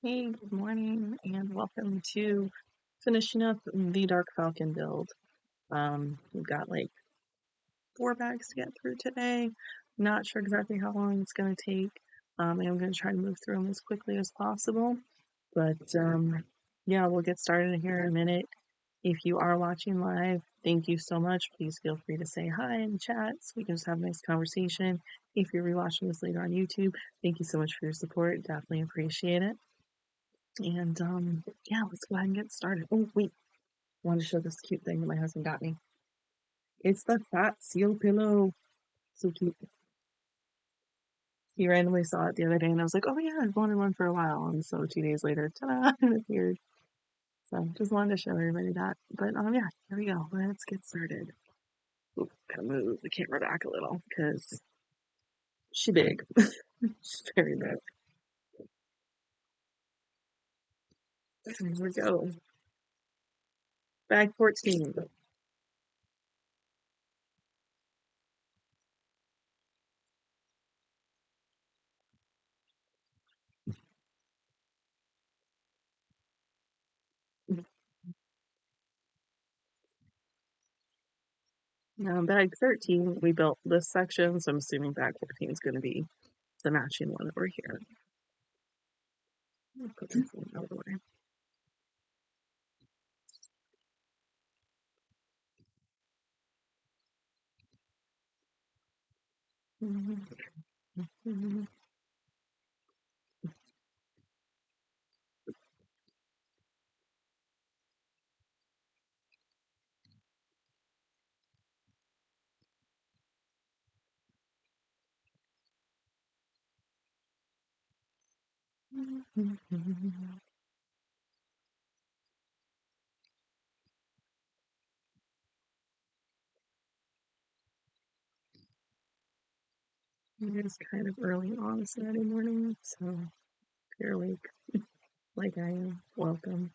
Hey, good morning, and welcome to finishing up the Dark Falcon build. We've got like 4 bags to get through today. Not sure exactly how long it's going to take. I'm going to try to move through them as quickly as possible. But yeah, we'll get started here in a minute. If you are watching live, thank you so much. Please feel free to say hi in the chat so we can just have a nice conversation. If you're rewatching this later on YouTube, thank you so much for your support. Definitely appreciate it. And yeah, let's go ahead and get started. Oh, wait, I want to show this cute thing that my husband got me. It's the fat seal pillow. So cute. He randomly saw it the other day and I was like, oh yeah, I've wanted one for a while. And so 2 days later, ta-da, it appeared. So just wanted to show everybody that. But yeah, here we go. Let's get started. Oop, gotta move the camera back a little because she's big. She's very big. Here we go. Bag 14. Now, bag 13, we built this section, so I'm assuming bag 14 is going to be the matching one over here. I'll put this one out of the way. It is kind of early on Saturday morning, so if you're awake like I am, welcome.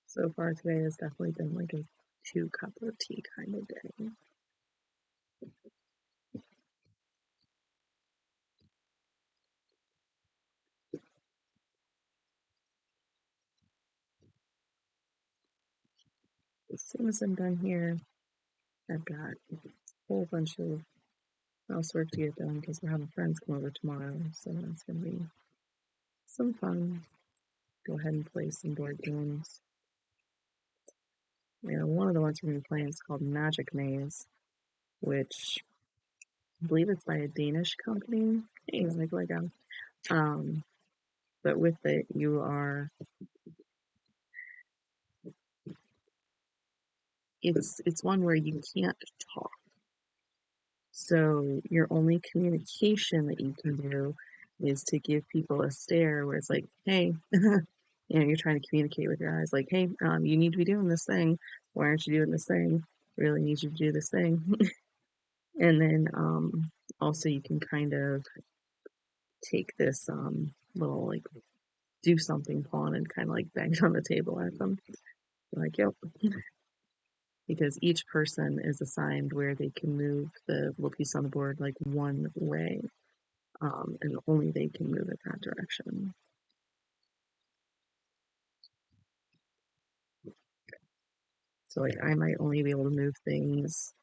So far today has definitely been like a 2 cup of tea kind of day. As soon as I'm done here, I've got a whole bunch of housework to get done because we're having friends come over tomorrow, so that's going to be some fun. Go ahead and play some board games. One of the ones we're going to be playing is called Magic Maze, which I believe it's by a Danish company. Hey, like Lego. But with it, it's one where you can't talk. So your only communication that you can do is to give people a stare where it's like, hey, you're trying to communicate with your eyes, like, hey, you need to be doing this thing. Why aren't you doing this thing? Really need you to do this thing. And then also you can kind of take this little like do something pawn and kind of like bang on the table at them. Like, yep. Because each person is assigned where they can move the little piece on the board like one way, and only they can move it that direction. So like I might only be able to move things.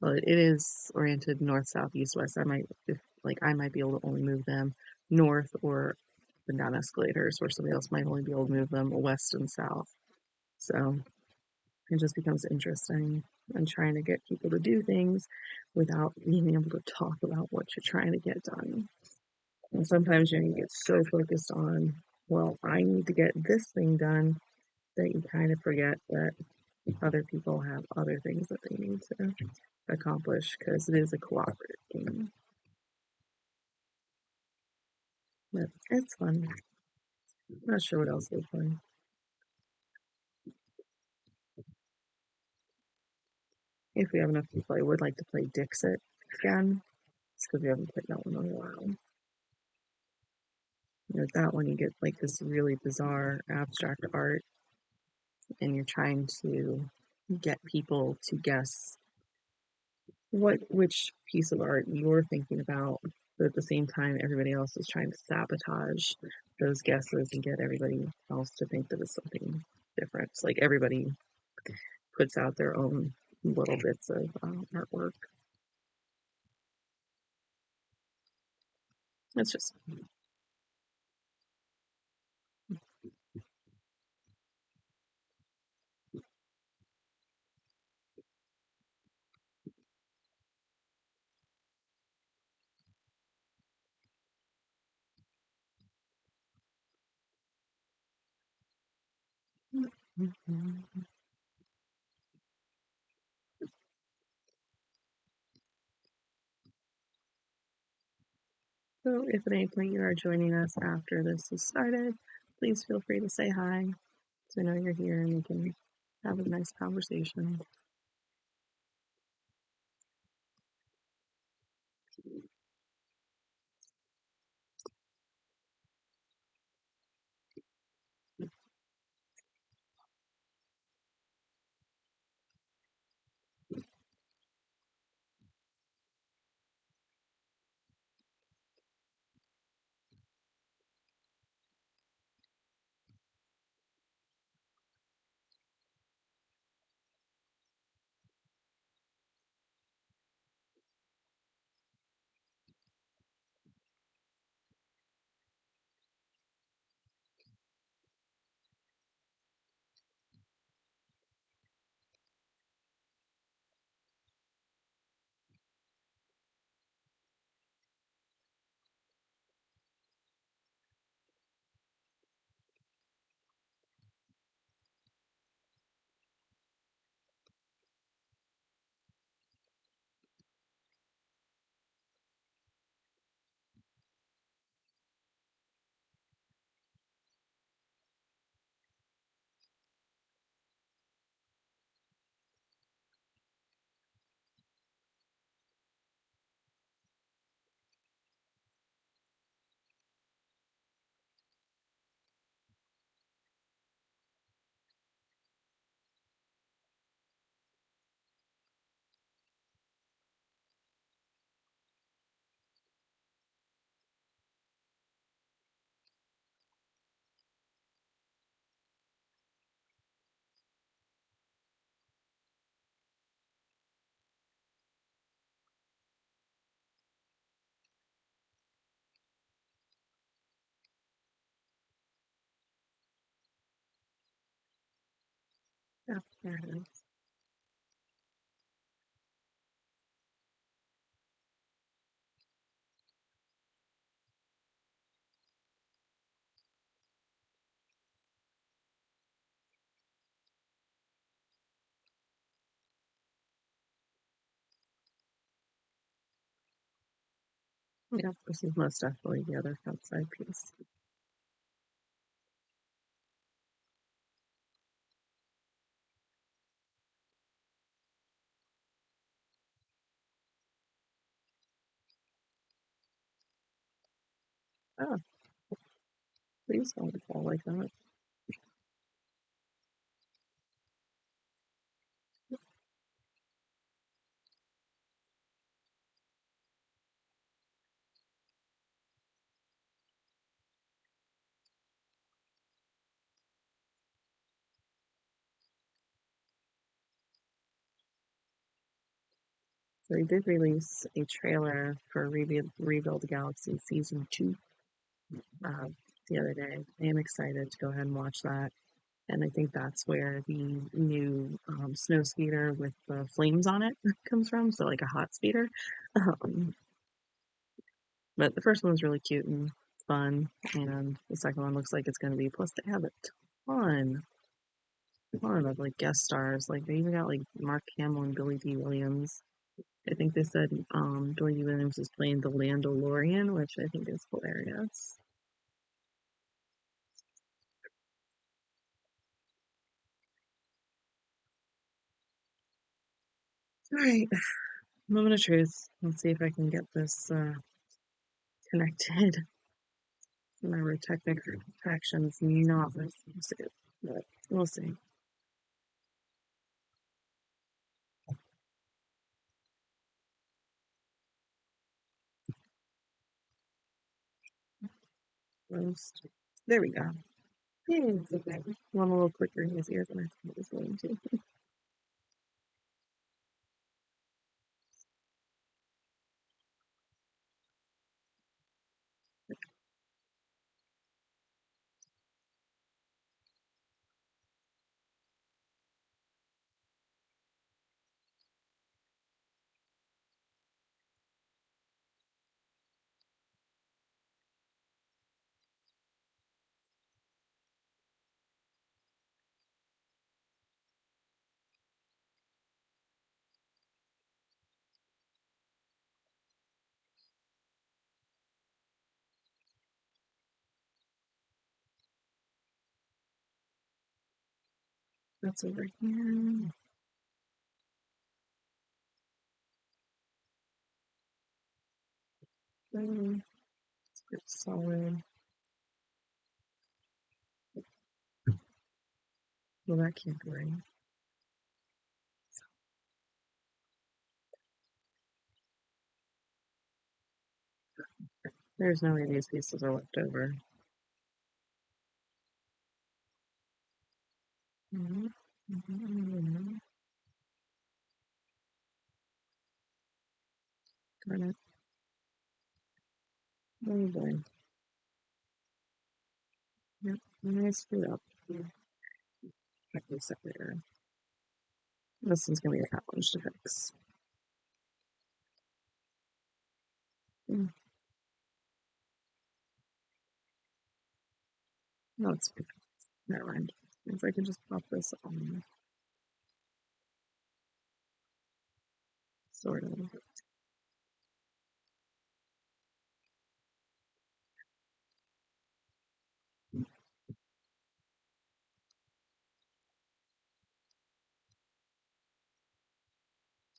Well, it is oriented north, south, east, west. I might be able to only move them north or the down escalators, where somebody else might only be able to move them west and south. So it just becomes interesting and trying to get people to do things without being able to talk about what you're trying to get done. And sometimes you get so focused on, well, I need to get this thing done, that you kind of forget that other people have other things that they need to accomplish because it is a cooperative game. But it's fun. I'm not sure what else they play. If we have enough people, I would like to play Dixit again. It's because we haven't played that one in a while. But that one, you get like this really bizarre abstract art, and you're trying to get people to guess which piece of art you're thinking about, but at the same time, everybody else is trying to sabotage those guesses and get everybody else to think that it's something different. It's like everybody puts out their own little bits of artwork. It's just so. If at any point you are joining us after this has started, please feel free to say hi, so I know you're here and we can have a nice conversation. Yeah, there it is. Yeah, this is most definitely the other outside piece. Oh, please don't fall like that. So they did release a trailer for Rebuild the Galaxy Season 2 uh, the other day. I am excited to go ahead and watch that. And I think that's where the new snow speeder with the flames on it comes from. So, like a hot speeder. Um, but the first one was really cute and fun. And the second one looks like it's going to be. Plus, they have a ton, ton of like guest stars. Like, they even got like Mark Hamill and Billy D. Williams. I think they said Billy D. Williams is playing the Landolorian, which I think is hilarious. All right, moment of truth. Let's see if I can get this connected. Remember, technical action's not responsive, but we'll see. Roast. There we go. Yeah, it's okay. One a little quicker in his ears than I thought it was going to. That's over here. It's solid. Well, that can't be right. There's no way these pieces are left over. Mm-hmm. Mm-hmm. Darn it. Oh boy. Yep. I screwed up. Check this out later. This one's gonna be a challenge to fix. Mm. No, it's good. Never mind. If I can just pop this on, sort of.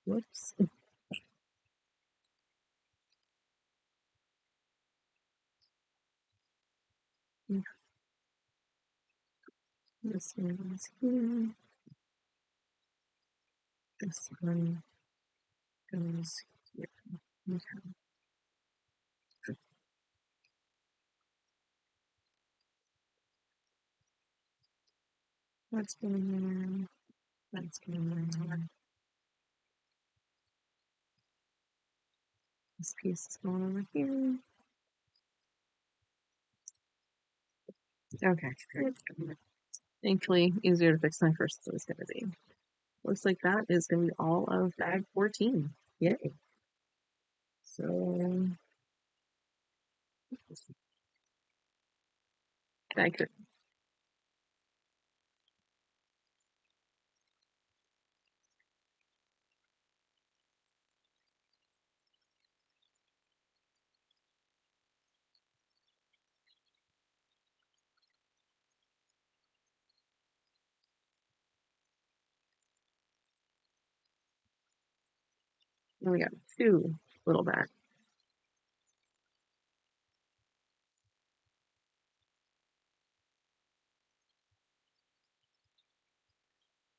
Whoops. This one is here. This one goes here. Okay. That's going there. That's going there. This piece is going over here. Okay. Thankfully, easier to fix than I first thought it was going to be. Looks like that is going to be all of bag 14. Yay. So, I could. And we got 2 little bags.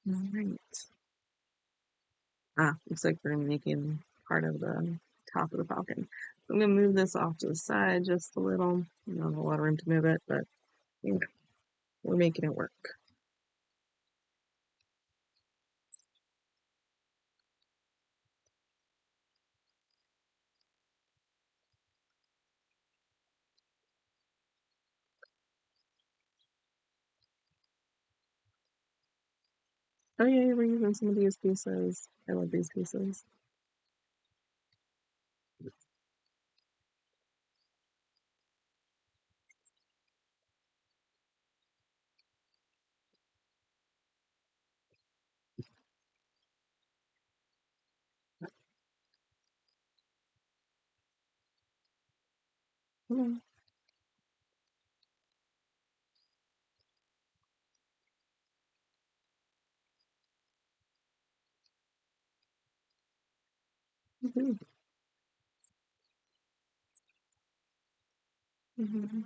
All right. Looks like we're making part of the top of the falcon. I'm going to move this off to the side just a little. Not a lot of room to move it, but you know, we're making it work. Oh yeah, we're using some of these pieces. I love these pieces. Come on. Mhm. Mhm.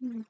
Mm.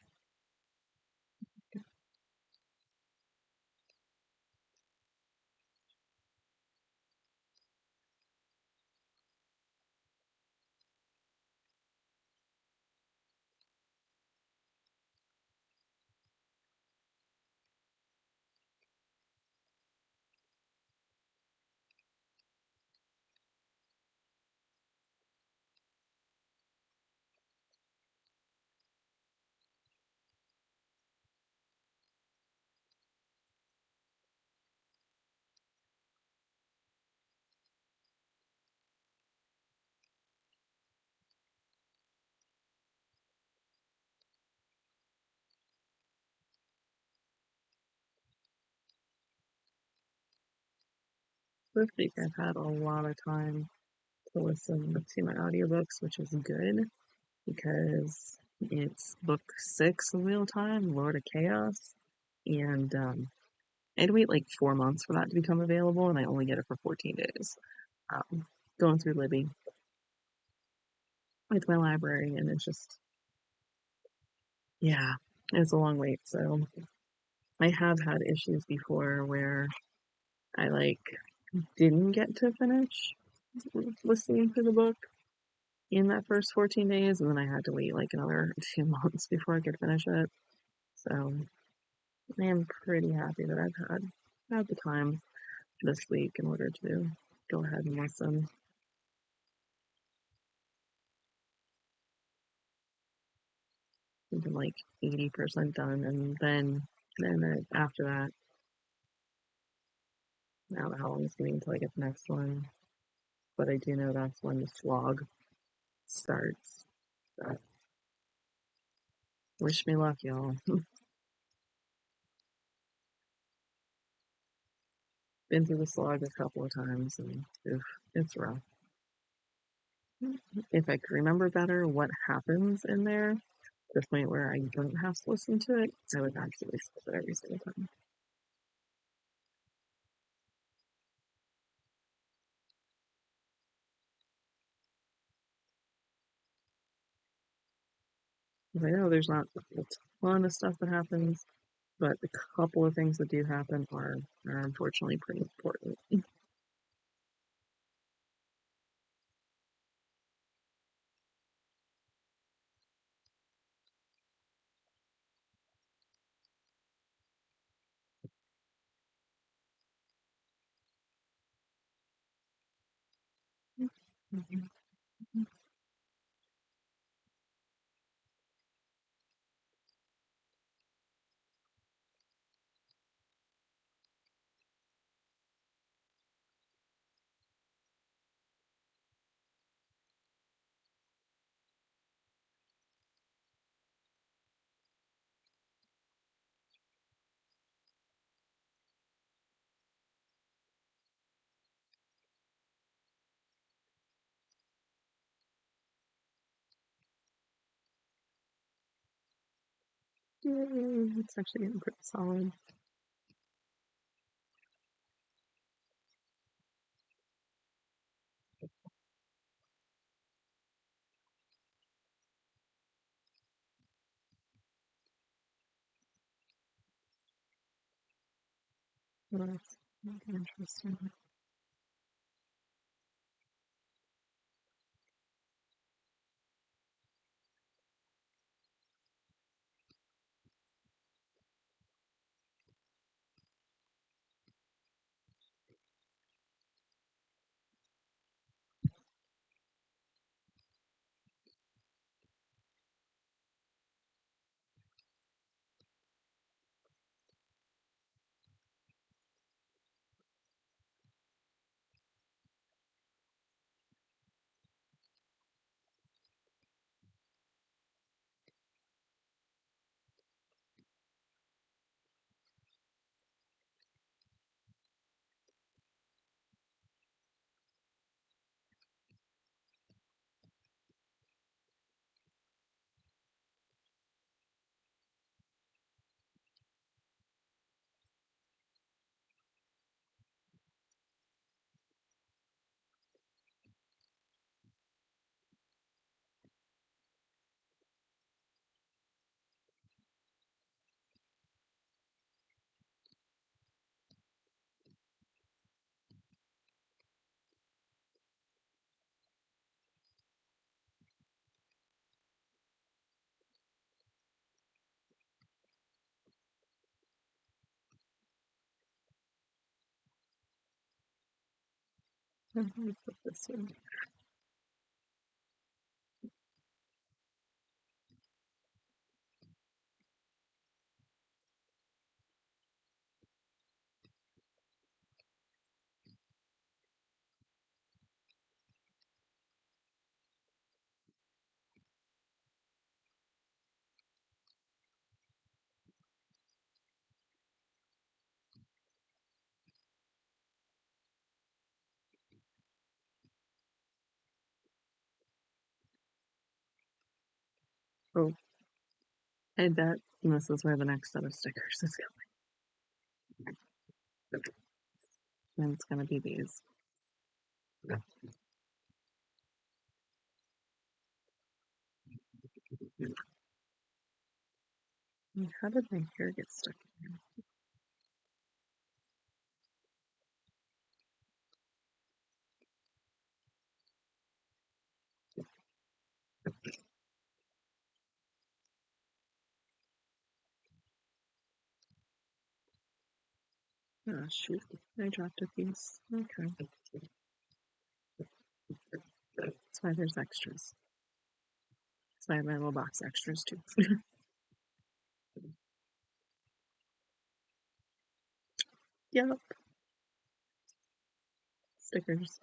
This week I've had a lot of time to listen to my audiobooks, which is good because it's book 6 of Wheel Time, Lord of Chaos, and I had to wait like 4 months for that to become available, and I only get it for 14 days. Going through Libby with my library, and it's just, yeah, it's a long wait. So I have had issues before where I like didn't get to finish listening to the book in that first 14 days, and then I had to wait like another 2 months before I could finish it. So I am pretty happy that I've had the time this week in order to go ahead and listen. I've been like 80% done, and then after that, I don't know how long it's gonna be until I get the next one. But I do know that's when the slog starts. So wish me luck, y'all. Been through the slog a couple of times, and oof, it's rough. If I could remember better what happens in there, to the point where I don't have to listen to it, I would absolutely skip it every single time. I know there's not a ton of stuff that happens, but the couple of things that do happen are unfortunately pretty important. It's actually getting pretty solid. Well, that's interesting. Let me put this in. Oh, I bet this is where the next set of stickers is going. And it's going to be these. How did my hair get stuck in here? Oh, shoot. I dropped a piece. Okay. That's why there's extras. That's why I have my little box extras too. Yep. Stickers.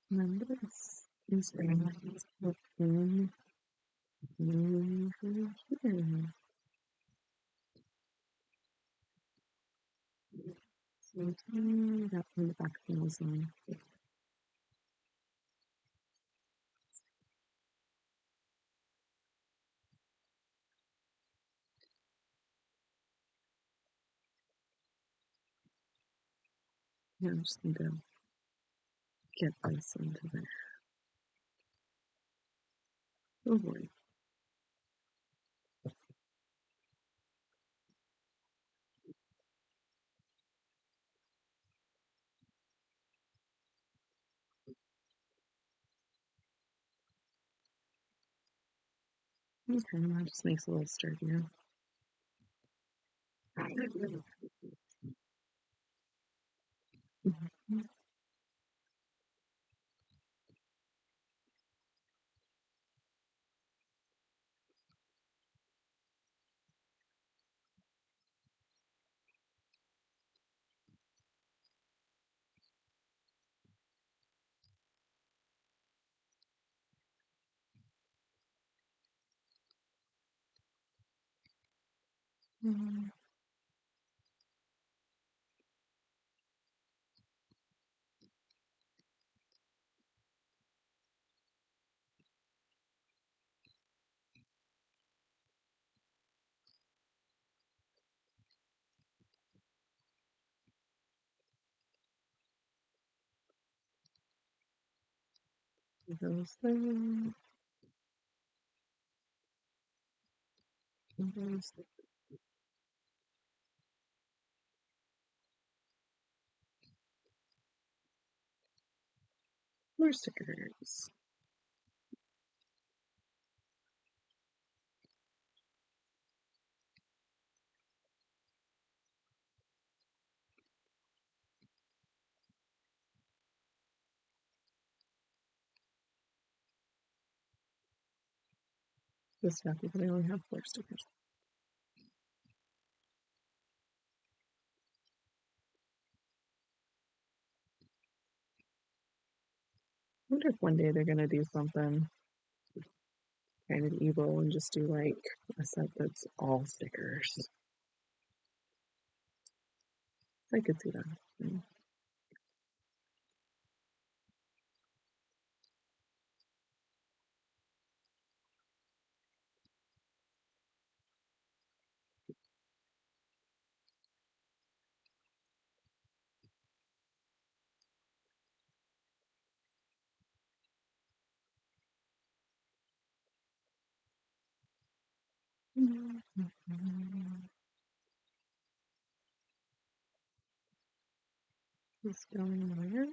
And this is over here. That from the back panels on. Yeah, I'm just going to get this into there. Oh boy. Okay, that just makes it a little sturdier. Those there. Those there. More stickers. this happy, but I only have 4 stickers. I wonder if one day they're gonna do something kind of evil and just do like a set that's all stickers. I could see that. It's going where?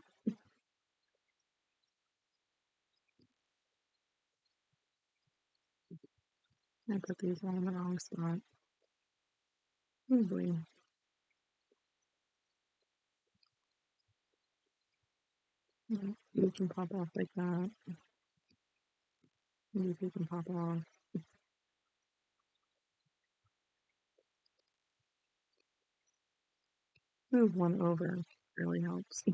I put these all in the wrong spot. Usually. You can pop off like that. Maybe you can pop off. Move one over really helps.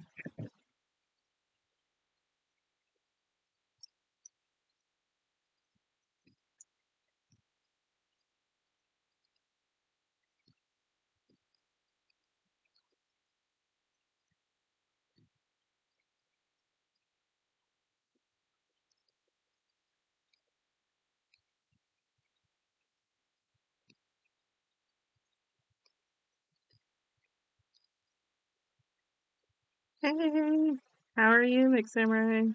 Hey, how are you, McSamurai?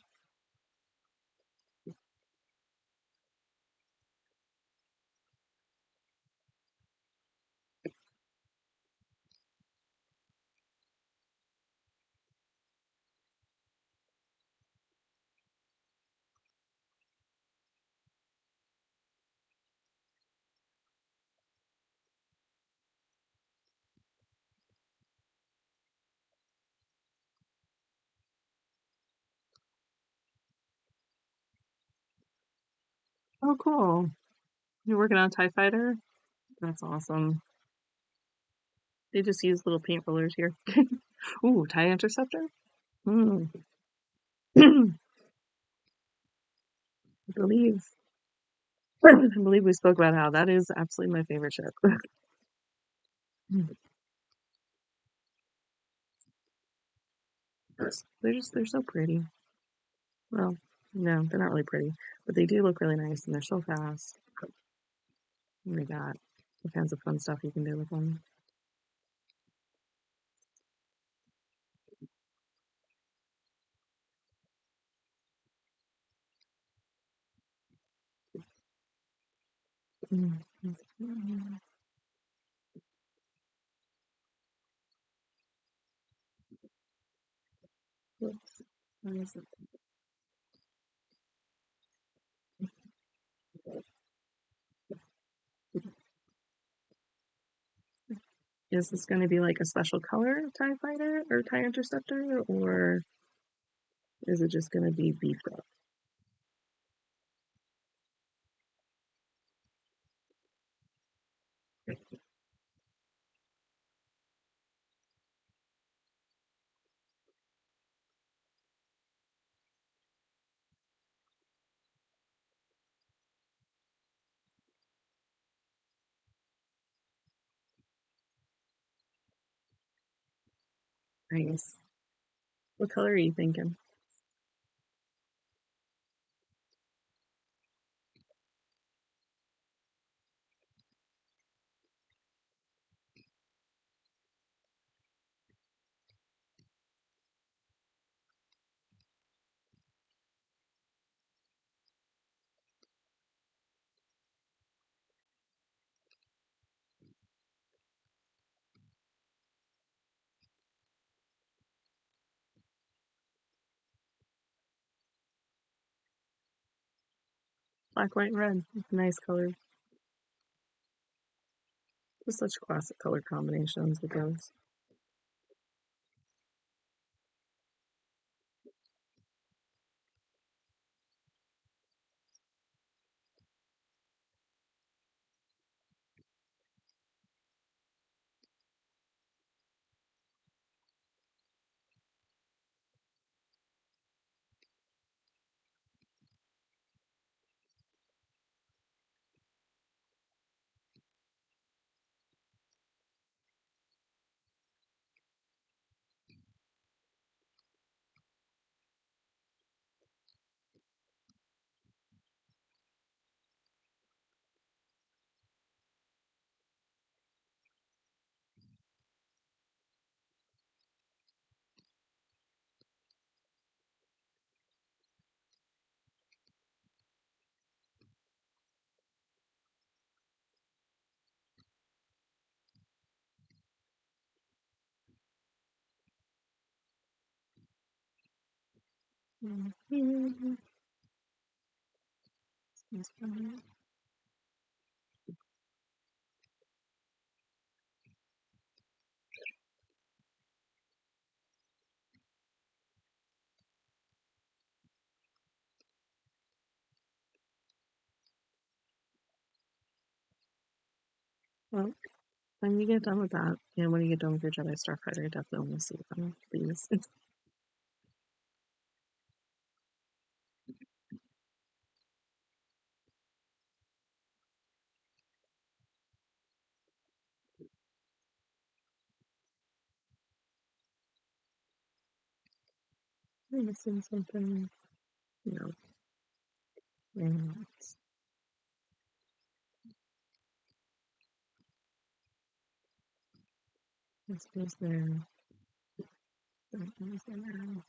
Oh, cool. You're working on a TIE fighter? That's awesome. They just use little paint rollers here. Ooh, TIE interceptor? Mm. I believe I believe we spoke about how that is absolutely my favorite ship. They're so pretty. Well, no, they're not really pretty, but they do look really nice and they're so fast. And they got all kinds of fun stuff you can do with them. Whoops. Where is it? Is this going to be like a special color TIE fighter or TIE interceptor, or is it just going to be beefed up? Nice. What color are you thinking? Black, white, and red. Nice color. Just such classic color combinations with those. Mhm. It's fine. Well, when you get done with that, and when you get done with your Jedi Starfighter, I definitely want to see them, please. I'm missing something, you know, and this goes there, that goes there.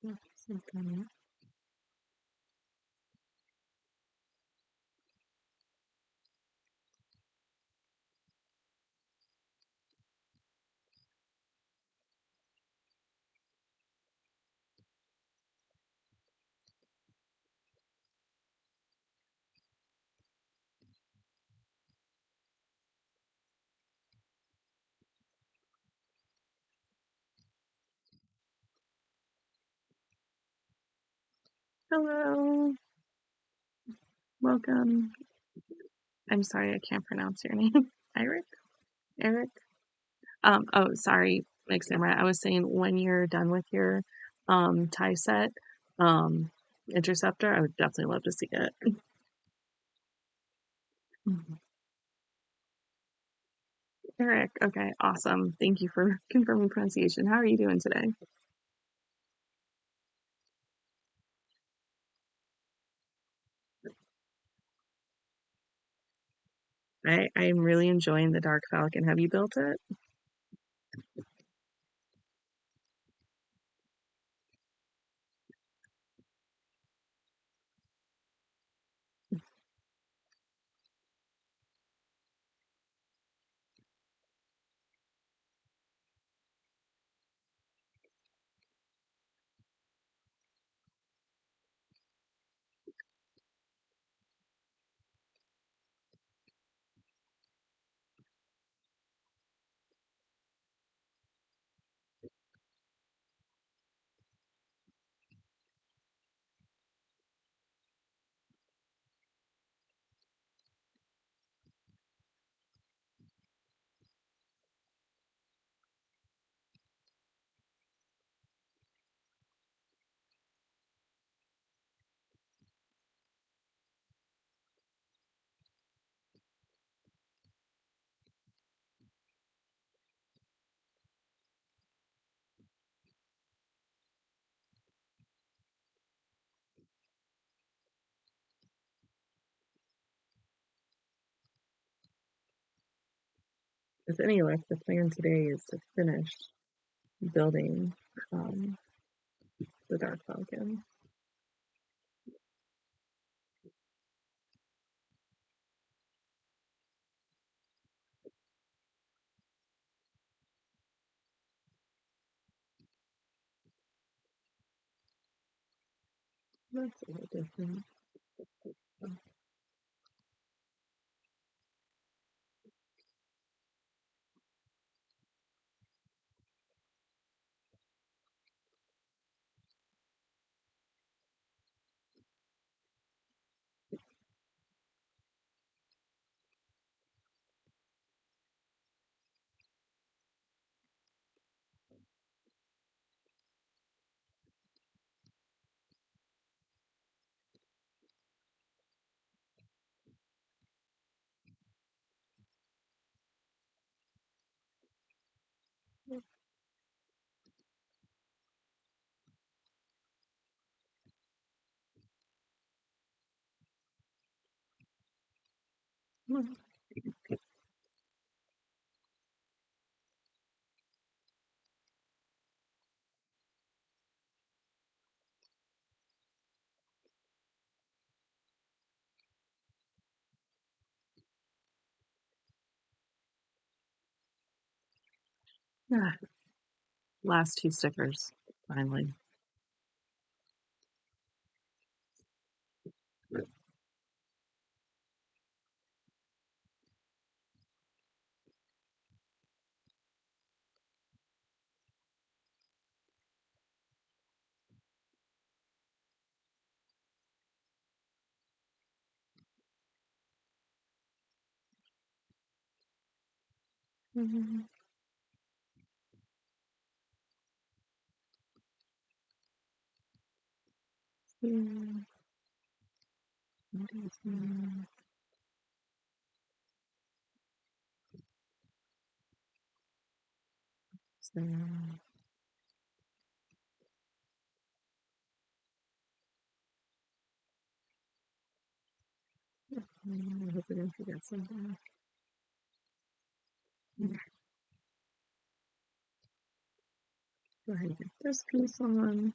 Yep, something. Hello, welcome. I'm sorry, I can't pronounce your name. Eric? Eric? Oh, sorry, mixed in right. I was saying when you're done with your tie set, um, interceptor, I would definitely love to see it. Mhm. Eric, okay, awesome. Thank you for confirming pronunciation. How are you doing today? I'm really enjoying the Dark Falcon. Have you built it? If any luck, the plan today is to finish building um, the Dark Falcon. That's a little different. Ah, last two stickers, finally. Mhm. Yeah. What is that? So, I hope I didn't forget something. Go ahead and get this piece on.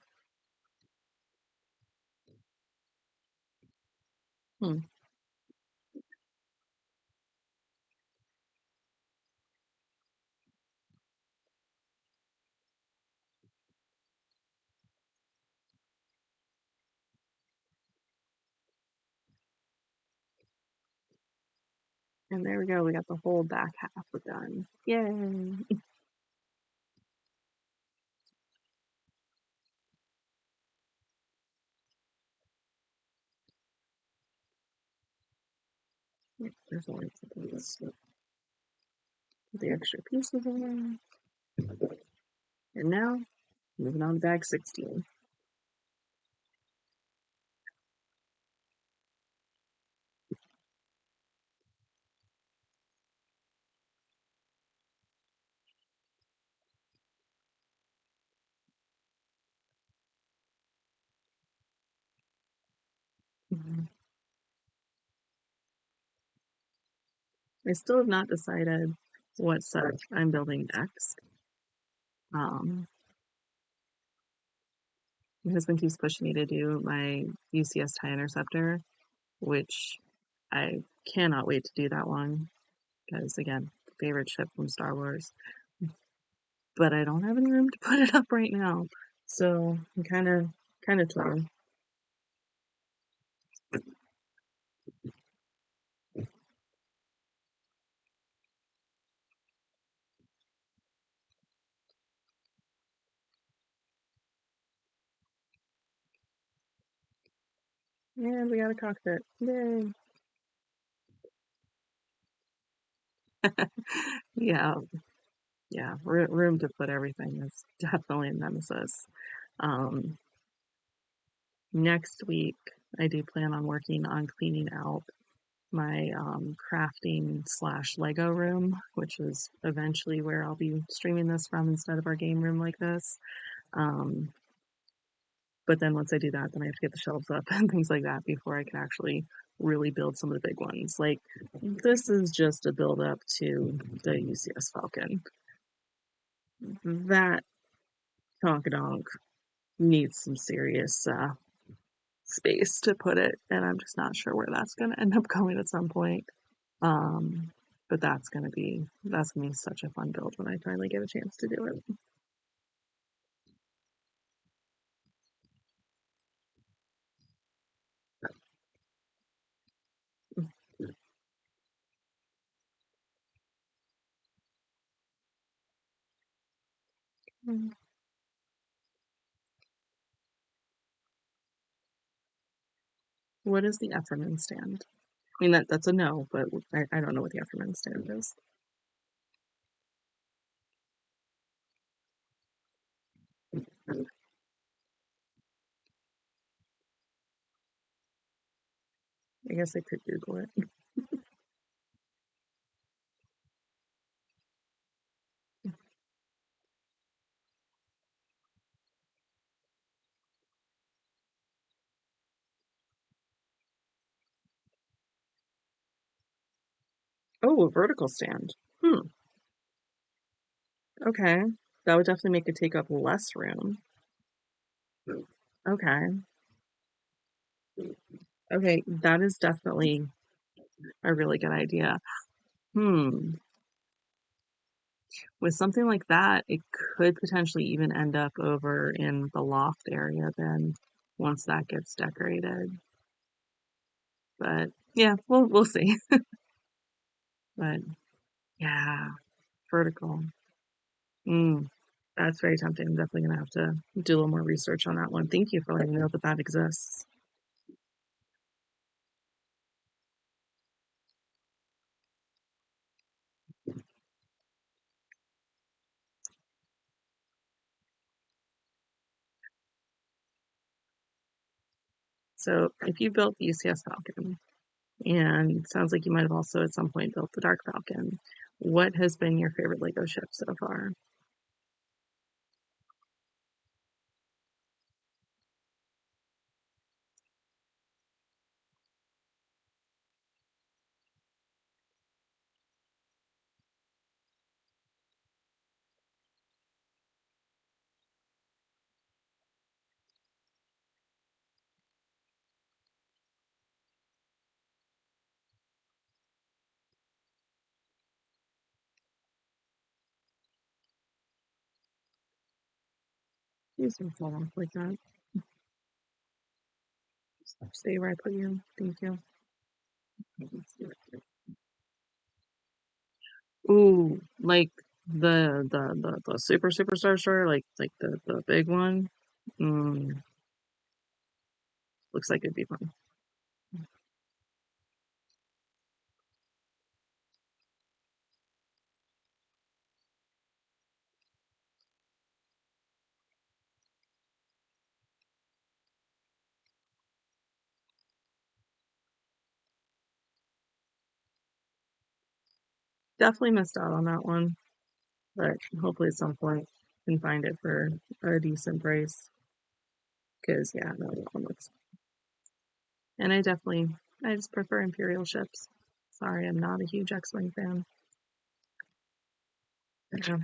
Hmm. And there we go. We got the whole back half done. Yay! Yep, there's only the extra pieces in there. And now, moving on to bag 16. Mhm. I still have not decided what set I'm building next. Um, my husband keeps pushing me to do my UCS tie interceptor, which I cannot wait to do that one because, again, favorite ship from Star Wars. But I don't have any room to put it up right now, so I'm kind of torn. And we got a cockpit. Yay! Yeah, yeah. Room to put everything is definitely a nemesis. Um, Next week, I do plan on working on cleaning out my crafting slash Lego room, which is eventually where I'll be streaming this from instead of our game room like this. Um, but then once I do that, then I have to get the shelves up and things like that before I can actually really build some of the big ones. Like this is just a build up to the UCS Falcon. That Tonkadonk needs some serious space to put it, and I'm just not sure where that's going to end up going at some point. Um, but that's gonna be such a fun build when I finally get a chance to do it. What is the Efferman stand? I mean that's a no, but I don't know what the Efferman stand is. I guess I could Google it. Oh, a vertical stand. Hmm. Okay. That would definitely make it take up less room. Okay. Okay, that is definitely a really good idea. Hmm. With something like that, it could potentially even end up over in the loft area then once that gets decorated. But yeah, we'll see. But yeah, vertical. Mm, that's very tempting. I'm definitely gonna have to do a little more research on that one. Thank you for letting me know that that exists. So if you built the UCS Falcon, and it sounds like you might have also at some point built the Dark Falcon, what has been your favorite Lego ship so far? Please don't fall off like that. Stay where I put you. Thank you. Ooh, like the superstar store, like the big one. Mm, looks like it'd be fun. Definitely missed out on that one, but hopefully at some point can find it for a decent price. Cause yeah, no, that one looks. And I just prefer Imperial ships. Sorry, I'm not a huge X-Wing fan. Yeah,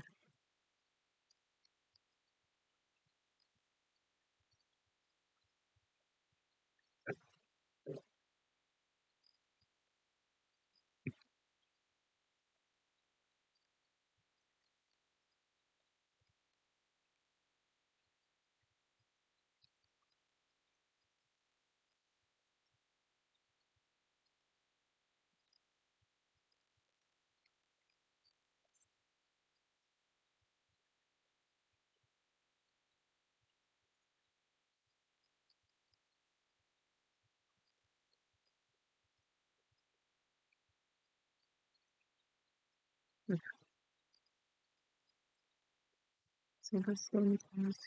so this one is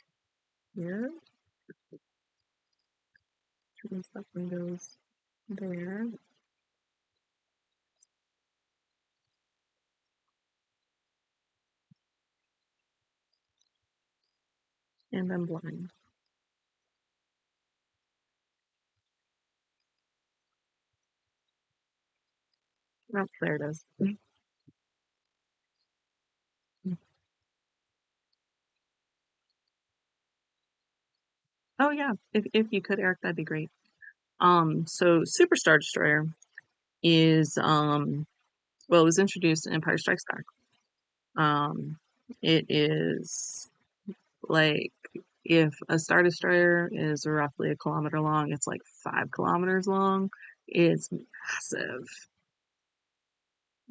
here. Turn that windows there, and then blind. Oh, there it is. Oh yeah, if you could, Eric, that'd be great. So Superstar Destroyer is well, it was introduced in Empire Strikes Back. Um, it is like if a Star Destroyer is roughly a kilometer long, it's like 5 kilometers long. It's massive.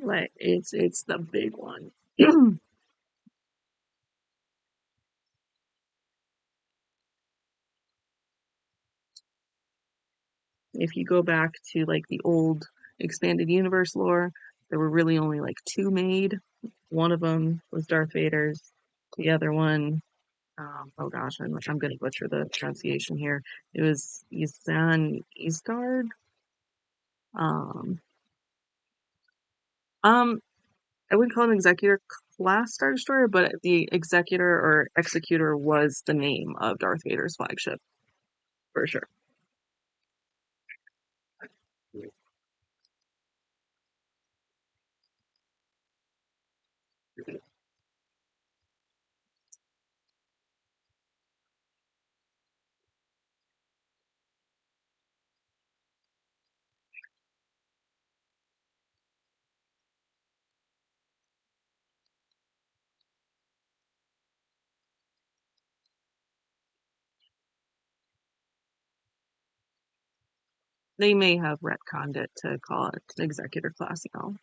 Like it's the big one. If you go back to like the old expanded universe lore, there were really only like two made. One of them was Darth Vader's. The other one, oh gosh, I'm going to butcher the pronunciation here. It was Isan Isgard. Um, um, I wouldn't call it an executor class Star Destroyer, but the executor or executor was the name of Darth Vader's flagship for sure. They may have retconned it to call it Executor class now.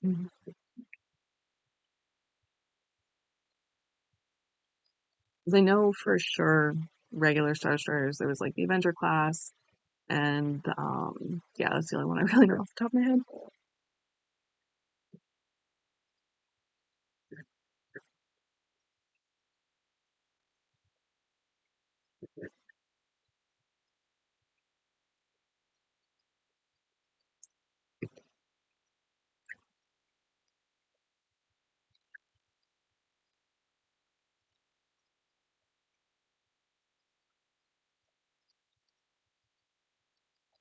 Mhm. 'Cause I know for sure regular Star Destroyers, there was like the Avenger class, and yeah, that's the only one I really know off the top of my head.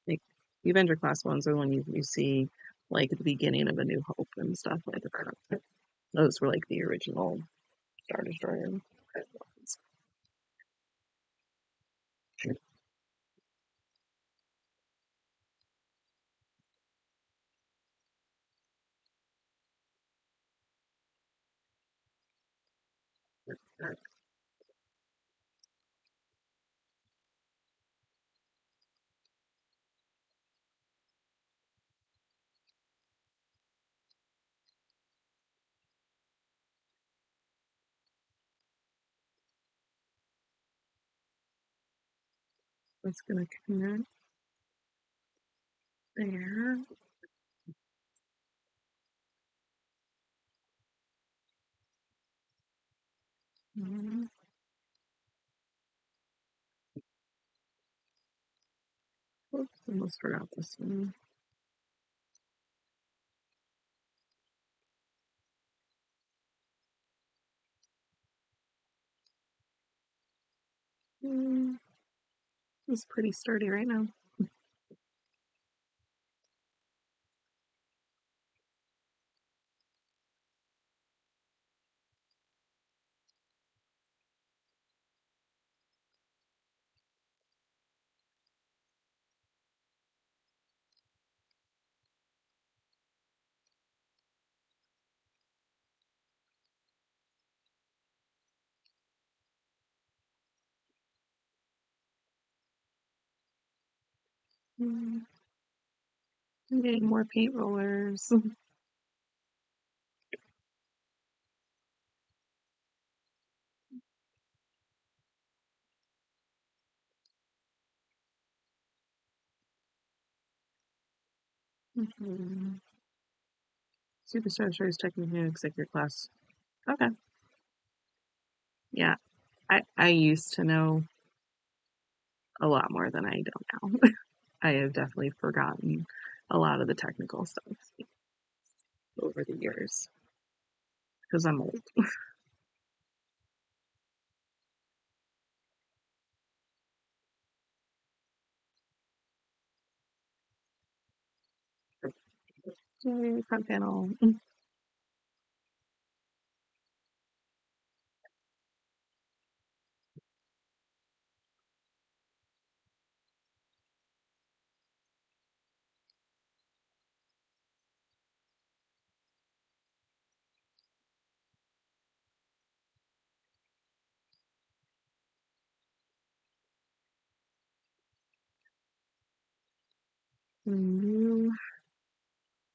'Like the Avenger class ones are when you see like the beginning of A New Hope and stuff like that. Those were like the original Star Destroyer ones. That's gonna connect there. Mhm. Oops, almost forgot this one. Mm, it's pretty sturdy right now. Mm, I'm getting more paint rollers. Mhm. Superstar Destroyer is technically an executive class. Okay. Yeah. I used to know a lot more than I don't now. I have definitely forgotten a lot of the technical stuff over the years because I'm old. Yay, front panel. You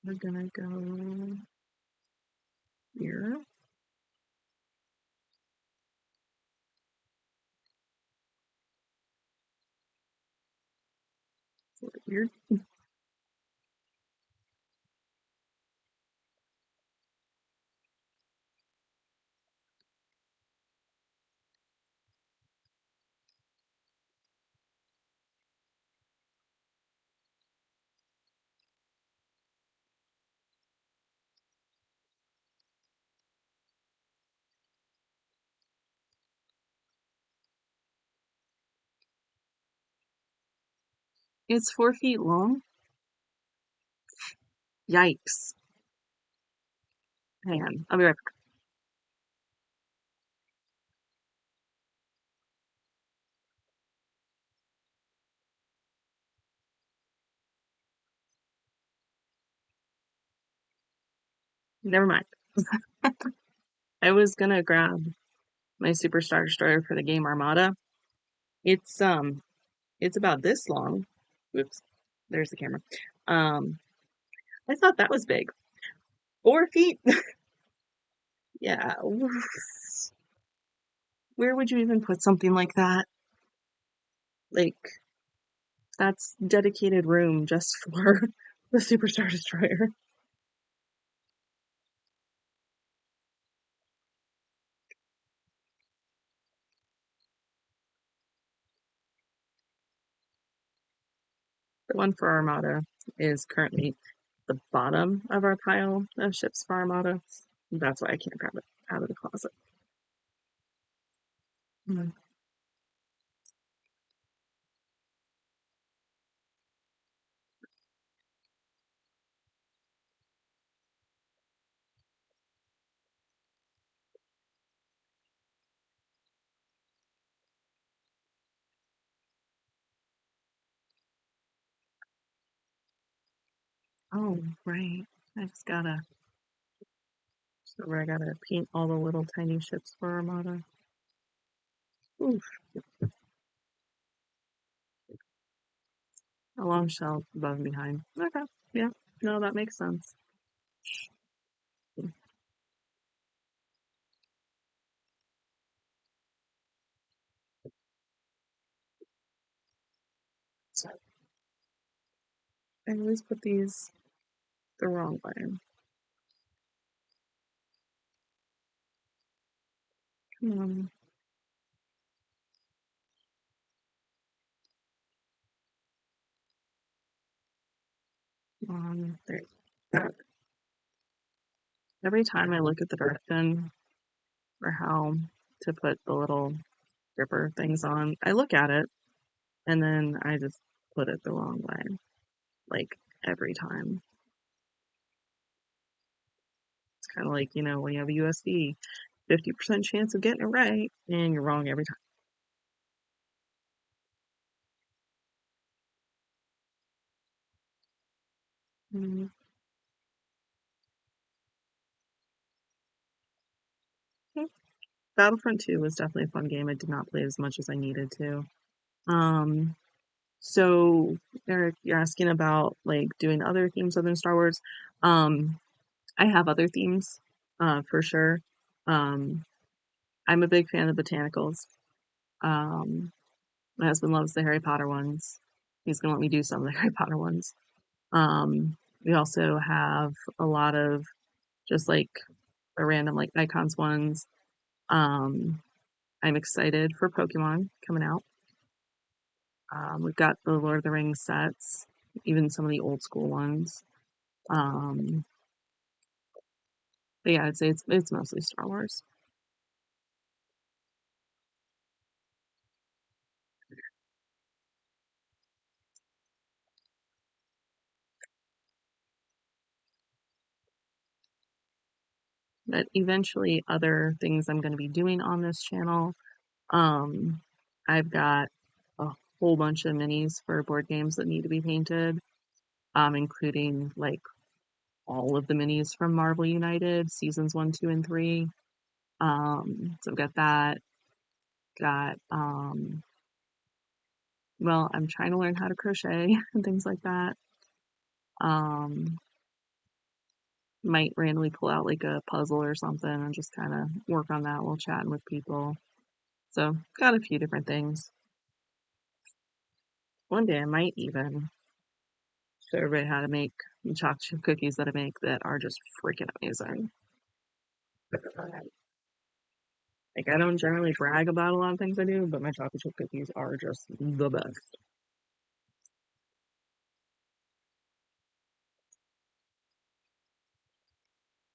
are gonna go here. It's a little weird. It's 4 feet long. Yikes. Hang on. I'll be right back. Never mind. I was gonna grab my Superstar Destroyer for the game Armada, It's it's about this long. Oops, there's the camera. Um, I thought that was big. 4 feet? Yeah. Where would you even put something like that? Like, that's dedicated room just for the Superstar Destroyer. The one for Armada is currently the bottom of our pile of ships for Armada. That's why I can't grab it out of the closet. Mm. Oh, right. I just gotta, so where I gotta paint all the little tiny ships for Armada. Oof, a long shelf above and behind. Okay, yeah, no, that makes sense. So I always put these the wrong way. Come on, there. Every time I look at the direction for how to put the little gripper things on, I look at it and then I just put it the wrong way. Like every time. It's kind of like, when you have a USB, 50% chance of getting it right, and you're wrong every time. Mhm. Okay. Battlefront 2 was definitely a fun game. I did not play it as much as I needed to. Um, so Eric, you're asking about like doing other themes other than Star Wars. Um, I have other themes, for sure. Um, I'm a big fan of botanicals. Um, my husband loves the Harry Potter ones. He's gonna let me do some of the Harry Potter ones. We also have a lot of just like the random like icons ones. Um, I'm excited for Pokemon coming out. We've got the Lord of the Rings sets, even some of the old school ones. Um, but yeah, I'd say it's mostly Star Wars. But eventually, other things I'm going to be doing on this channel. Um, I've got a whole bunch of minis for board games that need to be painted, including like all of the minis from Marvel United seasons 1, 2, and 3. So I've got that. Got well, I'm trying to learn how to crochet and things like that. Um, might randomly pull out like a puzzle or something and just kind of work on that while chatting with people. So got a few different things. One day I might even show everybody how to make chocolate chip cookies that I make that are just freaking amazing. Like I don't generally brag about a lot of things I do, but my chocolate chip cookies are just the best.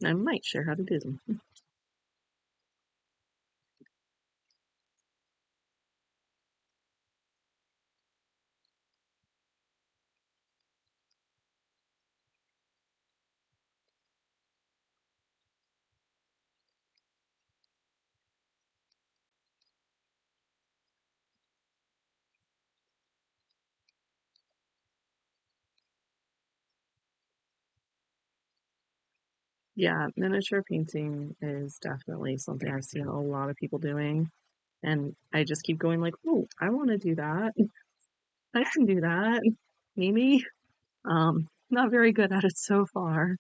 I might share how to do them. Yeah, miniature painting is definitely something I've seen a lot of people doing. And I just keep going like, oh, I want to do that. I can do that. Maybe. Not very good at it so far,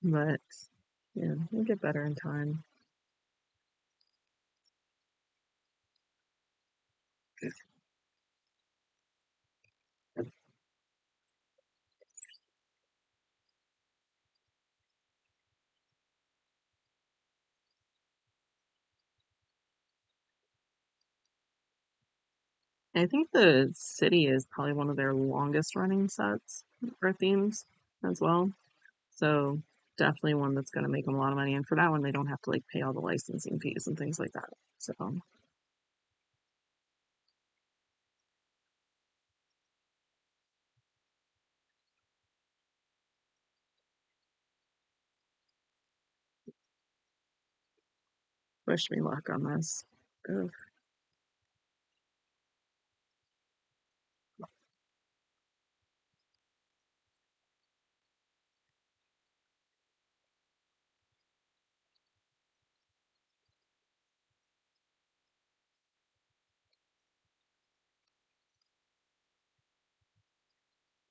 but yeah, we'll get better in time. I think the city is probably one of their longest running sets or themes as well. So definitely one that's going to make them a lot of money. And for that one, they don't have to like pay all the licensing fees and things like that. So wish me luck on this. Ugh.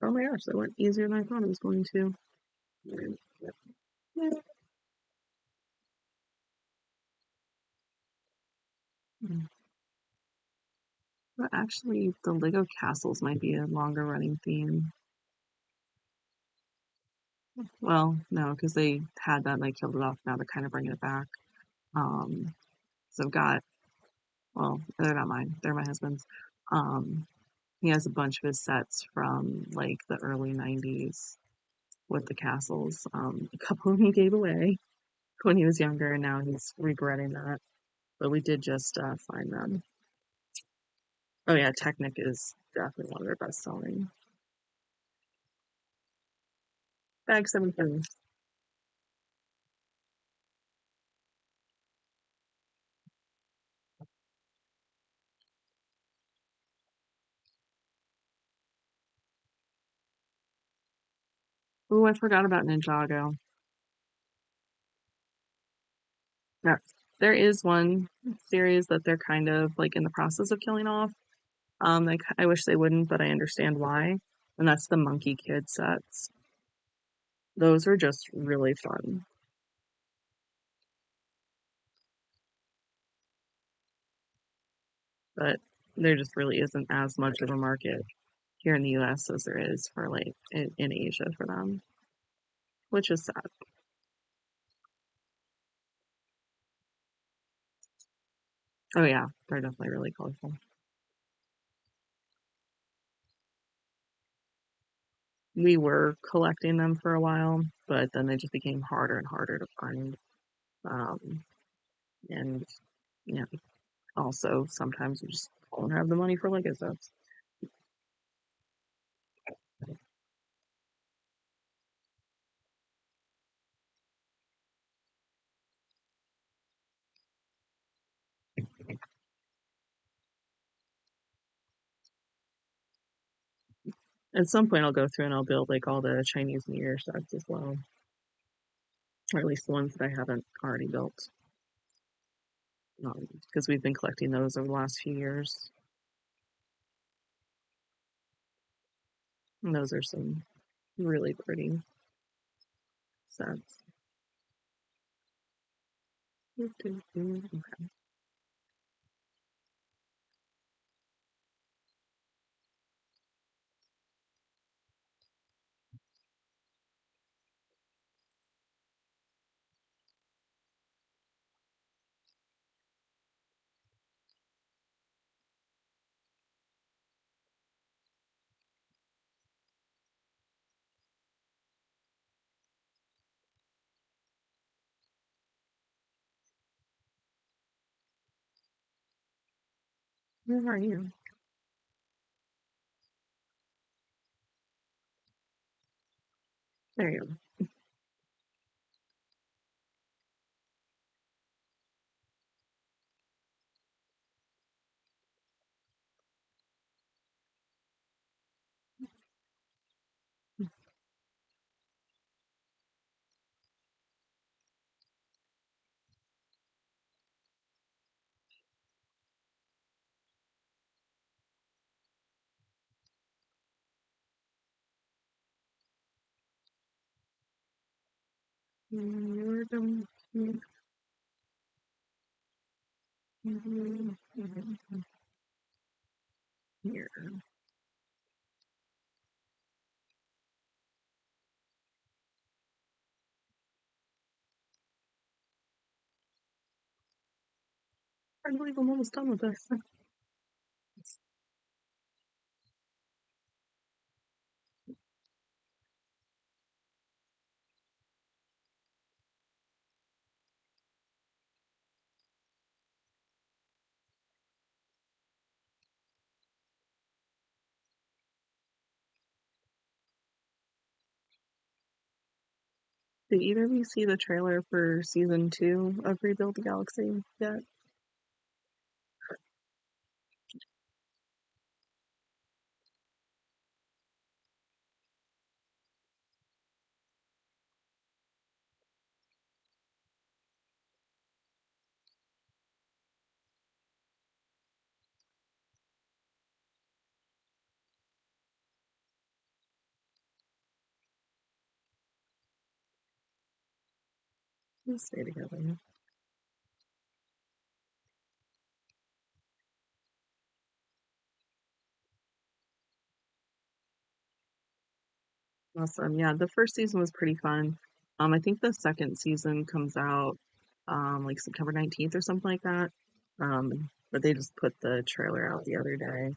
Oh my gosh, that went easier than I thought it was going to. Yeah. But actually, the Lego castles might be a longer running theme. Well, no, because they had that and they killed it off. Now they're kind of bringing it back. Um, so I've got, well, they're not mine. They're my husband's. Um, he has a bunch of his sets from like the early 90s with the castles. A couple of them he gave away when he was younger, and now he's regretting that. But we did just find them. Oh yeah, Technic is definitely one of their best selling. Bag 7 things. Oh, I forgot about Ninjago. Yeah, there is one series that they're kind of like in the process of killing off. Like I wish they wouldn't, but I understand why. And that's the Monkey Kid sets. Those are just really fun, but there just really isn't as much of a market here in the US as there is for like in Asia for them, which is sad. Oh yeah, they're definitely really colorful. We were collecting them for a while, but then they just became harder and harder to find. Um, and yeah, also sometimes we just don't have the money for Lego sets. At some point, I'll go through and I'll build like all the Chinese New Year sets as well, or at least the ones that I haven't already built, because we've been collecting those over the last few years. And those are some really pretty sets. Where are you? There you are. You're going to here. I believe I'm almost done with this. Did either of you see the trailer for season 2 of Rebuild the Galaxy yet? Let's stay together. Awesome. Yeah, the first season was pretty fun. I think the second season comes out like September 19th or something like that. But they just put the trailer out the other day,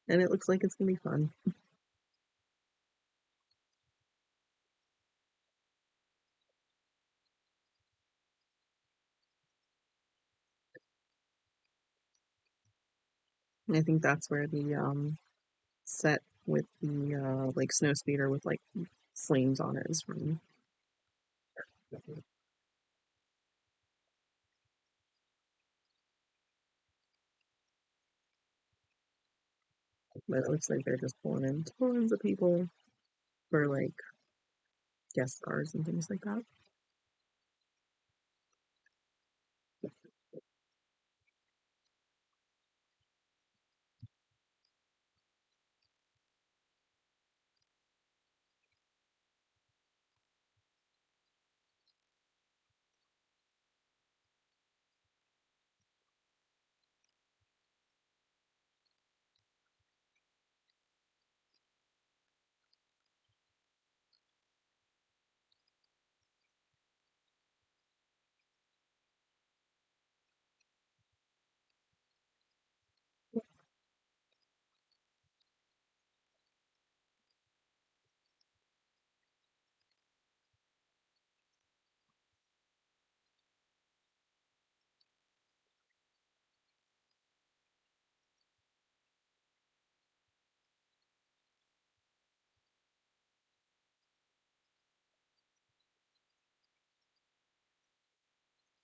and it looks like it's gonna be fun. And I think that's where the set with the like snow speeder with like flames on it is from. But it looks like they're just pulling in tons of people for like guest stars and things like that.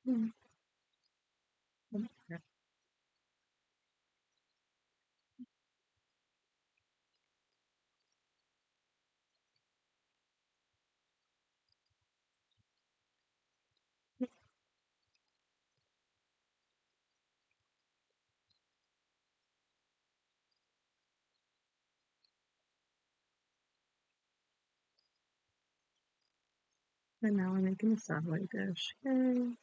Mm. And now I'm making a satellite dish. Yay.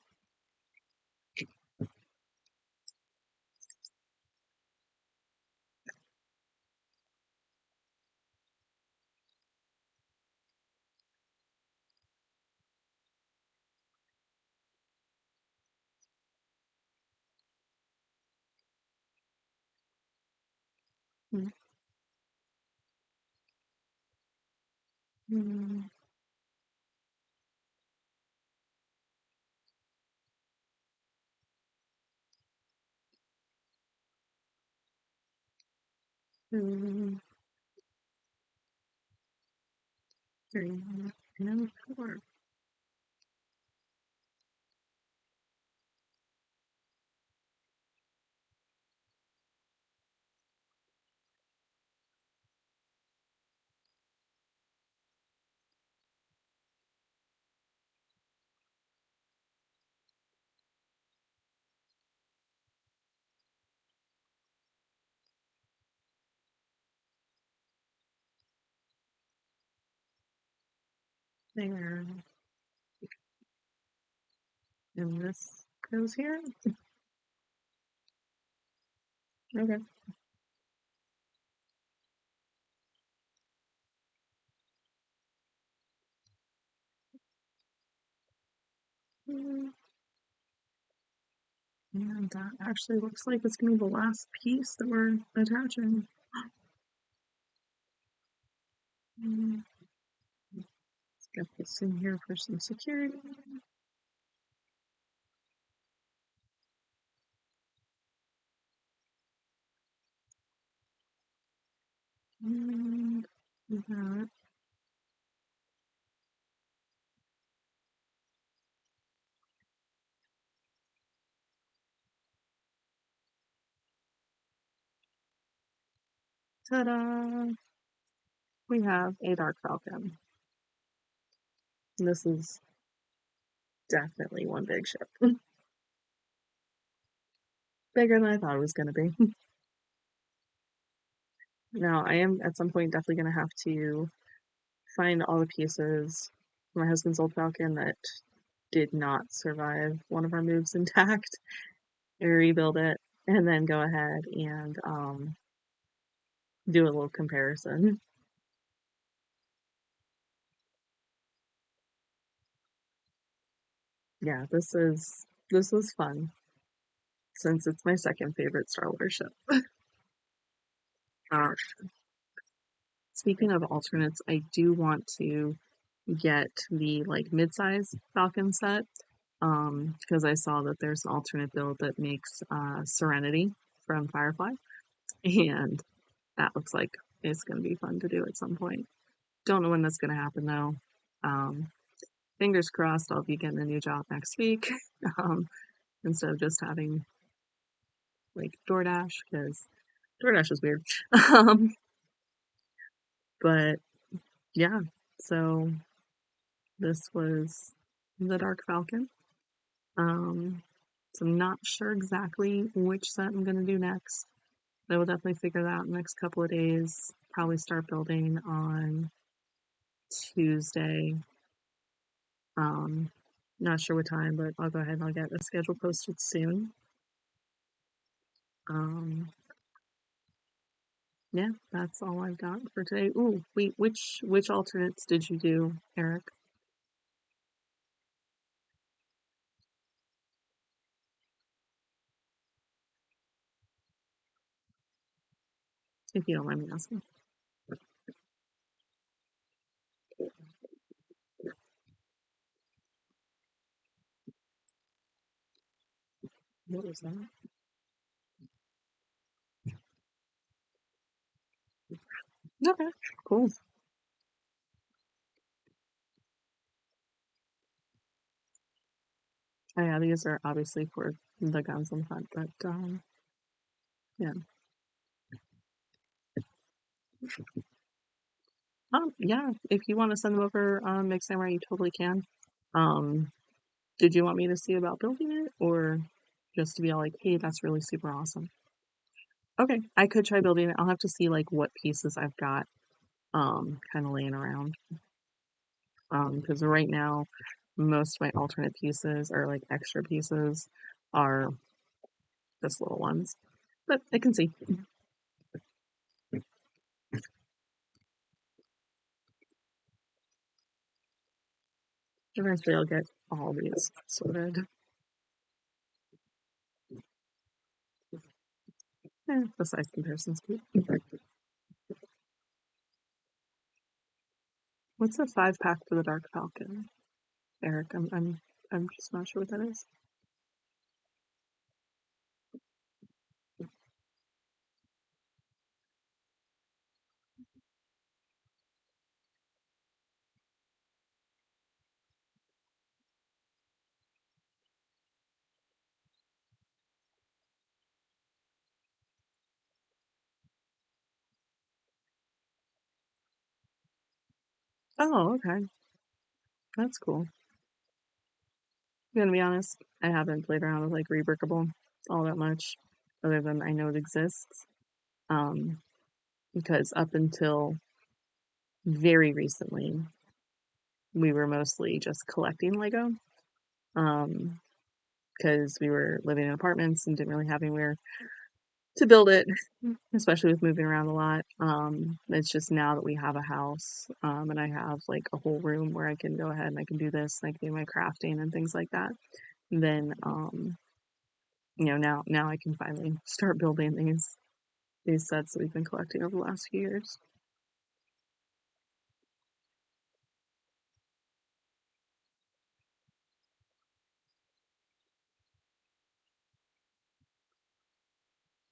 Mm. Mm. Mm. 3 and 4. There. And this goes here. Okay. And that actually looks like it's going to be the last piece that we're attaching. Let's get this in here for some security. And that. Ta-da! We have a Dark Falcon. This is definitely one big ship. Bigger than I thought it was going to be. Now, I am at some point definitely going to have to find all the pieces for my husband's old Falcon that did not survive one of our moves intact, and rebuild it, and then go ahead and do a little comparison. Yeah, this was fun since it's my second favorite Star Wars ship. Uh, Speaking of alternates, I do want to get the like mid-size Falcon set because I saw that there's an alternate build that makes Serenity from Firefly, and that looks like it's going to be fun to do at some point. Don't know when that's going to happen though. Um, Fingers crossed I'll be getting a new job next week instead of just having like DoorDash because DoorDash is weird. um, but yeah, so this was the Dark Falcon. Um, so I'm not sure exactly which set I'm going to do next. I will definitely figure that out in the next couple of days. Probably start building on Tuesday. Not sure what time, but I'll go ahead and I'll get a schedule posted soon. Um, yeah, that's all I've got for today. Ooh, wait, which alternates did you do, Eric? If you don't mind me asking. What was that? Okay, cool. Oh, yeah, these are obviously for the guns on front, but yeah. Yeah, if you want to send them over next time, you totally can. Um, did you want me to see about building it, or just to be all like, hey, that's really super awesome? Okay, I could try building it. I'll have to see like what pieces I've got kind of laying around. Because right now most of my alternate pieces or like extra pieces are just little ones. But I can see. Eventually I'll get all these sorted. The size comparison's cute. What's a 5-pack for the Dark Falcon? Eric, I'm just not sure what that is. Oh, okay. That's cool. I'm gonna be honest, I haven't played around with like Rebrickable all that much, other than I know it exists. Um, because up until very recently, we were mostly just collecting Lego. Um, because we were living in apartments and didn't really have anywhere to build it, especially with moving around a lot. It's just now that we have a house, and I have like a whole room where I can go ahead and I can do this, and I can do my crafting and things like that. Then, now I can finally start building these sets that we've been collecting over the last few years.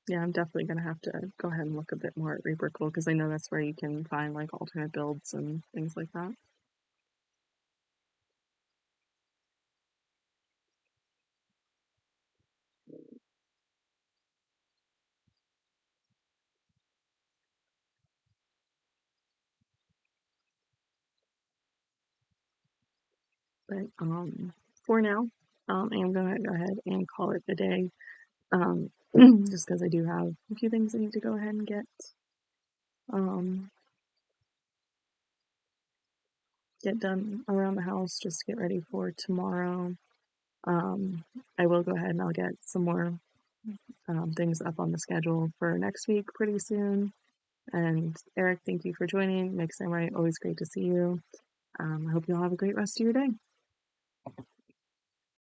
Yeah, I'm definitely gonna have to go ahead and look a bit more at Rebrickle because I know that's where you can find like alternate builds and things like that. But for now, I am gonna go ahead and call it a day. Um, just because I do have a few things I need to go ahead and um get done around the house just to get ready for tomorrow. Um, I will go ahead and I'll get some more things up on the schedule for next week pretty soon. And Eric, thank you for joining. Next time, right? Always great to see you. I hope you all have a great rest of your day.